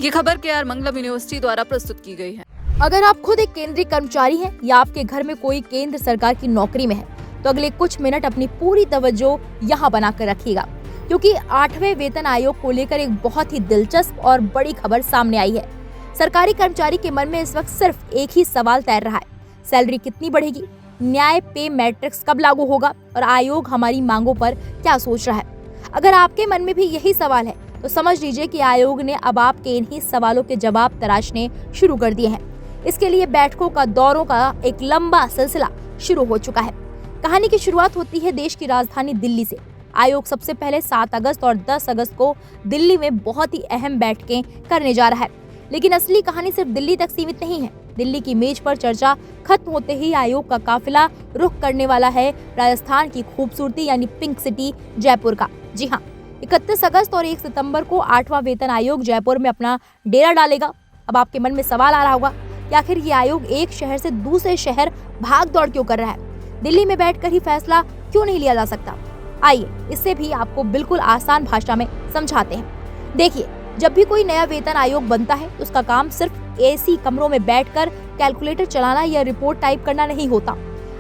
ये खबर KR मंगलम university द्वारा प्रस्तुत की गई है। अगर आप खुद एक केंद्रीय कर्मचारी हैं या आपके घर में कोई केंद्र सरकार की नौकरी में है, तो अगले कुछ मिनट अपनी पूरी तवज्जो यहाँ बनाकर रखिएगा, क्योंकि 8वें वेतन आयोग को लेकर एक बहुत ही दिलचस्प और बड़ी खबर सामने आई है। सरकारी कर्मचारी के मन में इस वक्त सिर्फ एक ही सवाल तैर रहा है, सैलरी कितनी बढ़ेगी, न्याय पे मैट्रिक्स कब लागू होगा और आयोग हमारी मांगों पर क्या सोच रहा है। अगर आपके मन में भी यही सवाल है तो समझ लीजिए कि आयोग ने अब आपके इन्हीं सवालों के जवाब तराशने शुरू कर दिए हैं। इसके लिए बैठकों का दौरों का एक लंबा सिलसिला शुरू हो चुका है। कहानी की शुरुआत होती है देश की राजधानी दिल्ली से। आयोग सबसे पहले 7 अगस्त और 10 अगस्त को दिल्ली में बहुत ही अहम बैठकें करने जा रहा है। लेकिन असली कहानी सिर्फ दिल्ली तक सीमित नहीं है। दिल्ली की मेज पर चर्चा खत्म होते ही आयोग का काफिला रुख करने वाला है राजस्थान की खूबसूरती यानी पिंक सिटी जयपुर का। जी हाँ, 31 अगस्त और 1 सितंबर को 8वां वेतन आयोग जयपुर में अपना डेरा डालेगा। अब आपके मन में सवाल आ रहा होगा कि आखिर ये आयोग एक शहर से दूसरे शहर भाग दौड़ क्यों कर रहा है, दिल्ली में बैठकर ही फैसला क्यों नहीं लिया जा सकता। आइए इससे भी आपको बिल्कुल आसान भाषा में समझाते हैं। देखिए, जब भी कोई नया वेतन आयोग बनता है तो उसका काम सिर्फ एसी कमरों में बैठकर कैलकुलेटर चलाना या रिपोर्ट टाइप करना नहीं होता।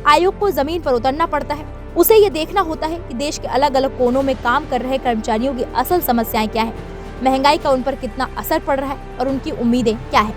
आयोग को जमीन पर उतरना पड़ता है। उसे ये देखना होता है कि देश के अलग अलग कोनों में काम कर रहे कर्मचारियों की असल समस्याएं क्या है, महंगाई का उन पर कितना असर पड़ रहा है और उनकी उम्मीदें क्या है।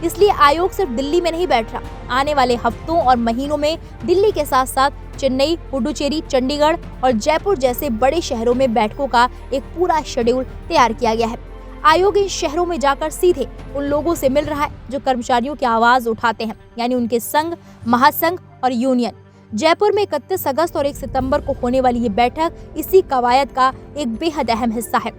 इसलिए आयोग सिर्फ दिल्ली में नहीं बैठ रहा। आने वाले हफ्तों और महीनों में दिल्ली के साथ साथ चेन्नई, पुडुचेरी, चंडीगढ़ और जयपुर जैसे बड़े शहरों में बैठकों का एक पूरा शेड्यूल तैयार किया गया है। आयोग इन शहरों में जाकर सीधे उन लोगों से मिल रहा है जो कर्मचारियों की आवाज उठाते हैं, यानी उनके संघ, महासंघ और यूनियन। जयपुर में 31 अगस्त और 1 सितंबर को होने वाली ये बैठक इसी कवायद का एक बेहद अहम हिस्सा है।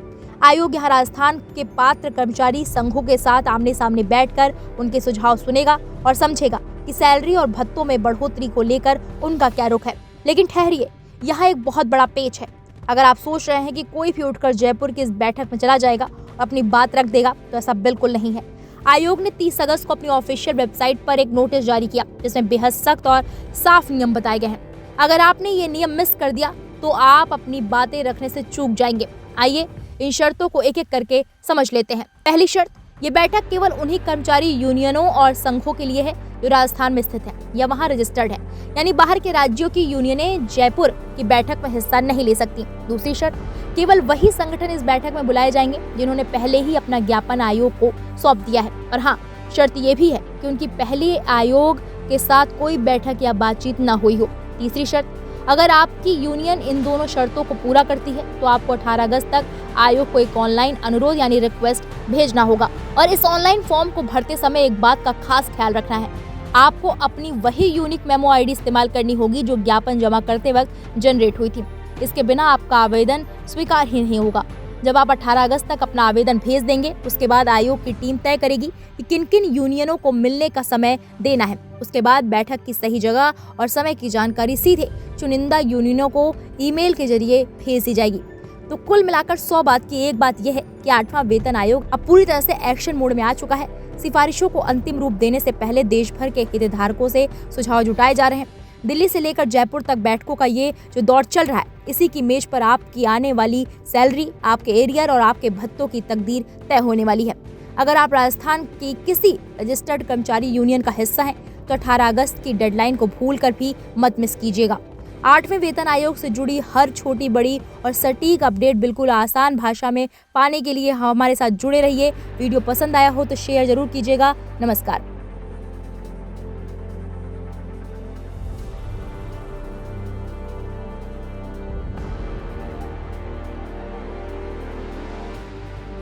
आयोग यहाँ राजस्थान के पात्र कर्मचारी संघों के साथ आमने सामने बैठकर उनके सुझाव सुनेगा और समझेगा कि सैलरी और भत्तों में बढ़ोतरी को लेकर उनका क्या रुख है। लेकिन ठहरिए, यहाँ एक बहुत बड़ा पेच है। अगर आप सोच रहे हैं कि कोई भी उठकर जयपुर की इस बैठक में चला जाएगा और अपनी बात रख देगा, तो ऐसा बिल्कुल नहीं है। आयोग ने 30 अगस्त को अपनी ऑफिशियल वेबसाइट पर एक नोटिस जारी किया जिसमें बेहद सख्त और साफ नियम बताए गए हैं। अगर आपने ये नियम मिस कर दिया तो आप अपनी बातें रखने से चूक जाएंगे। आइए इन शर्तों को एक एक करके समझ लेते हैं। पहली शर्त, ये बैठक केवल उन्हीं कर्मचारी यूनियनों और संघों के लिए है जो राजस्थान में स्थित है या वहाँ रजिस्टर्ड है, यानी बाहर के राज्यों की यूनियनें जयपुर की बैठक में हिस्सा नहीं ले सकती। दूसरी शर्त, केवल वही संगठन इस बैठक में बुलाए जाएंगे जिन्होंने पहले ही अपना ज्ञापन आयोग को सौंप दिया है। और हाँ, शर्त ये भी है कि उनकी पहले आयोग के साथ कोई बैठक या बातचीत न हुई हो। तीसरी शर्त, अगर आपकी यूनियन इन दोनों शर्तों को पूरा करती है तो आपको 18 अगस्त तक आयोग को एक ऑनलाइन अनुरोध यानी रिक्वेस्ट भेजना होगा। और इस ऑनलाइन फॉर्म को भरते समय एक बात का खास ख्याल रखना है, आपको अपनी वही यूनिक मेमो आईडी इस्तेमाल करनी होगी जो ज्ञापन जमा करते वक्त जनरेट हुई थी। इसके बिना आपका आवेदन स्वीकार ही नहीं होगा। जब आप 18 अगस्त तक अपना आवेदन भेज देंगे, उसके बाद आयोग की टीम तय करेगी कि किन किन यूनियनों को मिलने का समय देना है। उसके बाद बैठक की सही जगह और समय की जानकारी सीधे चुनिंदा यूनियनों को ईमेल के जरिए भेज दी जाएगी। तो कुल मिलाकर 100 बात की एक बात यह है कि 8वां वेतन आयोग अब पूरी तरह से एक्शन मोड में आ चुका है। सिफारिशों को अंतिम रूप देने से पहले देश भर के हितधारकों से सुझाव जुटाए जा रहे हैं। दिल्ली से लेकर जयपुर तक बैठकों का ये जो दौर चल रहा है, इसी की मेज पर आपकी आने वाली सैलरी, आपके एरियर और आपके भत्तों की तकदीर तय होने वाली है। अगर आप राजस्थान की किसी रजिस्टर्ड कर्मचारी यूनियन का हिस्सा हैं, तो 18 अगस्त की डेडलाइन को भूलकर भी मत मिस कीजिएगा। 8वें वेतन आयोग से जुड़ी हर छोटी बड़ी और सटीक अपडेट बिल्कुल आसान भाषा में पाने के लिए हमारे साथ जुड़े रहिए। वीडियो पसंद आया हो तो शेयर जरूर कीजिएगा। नमस्कार।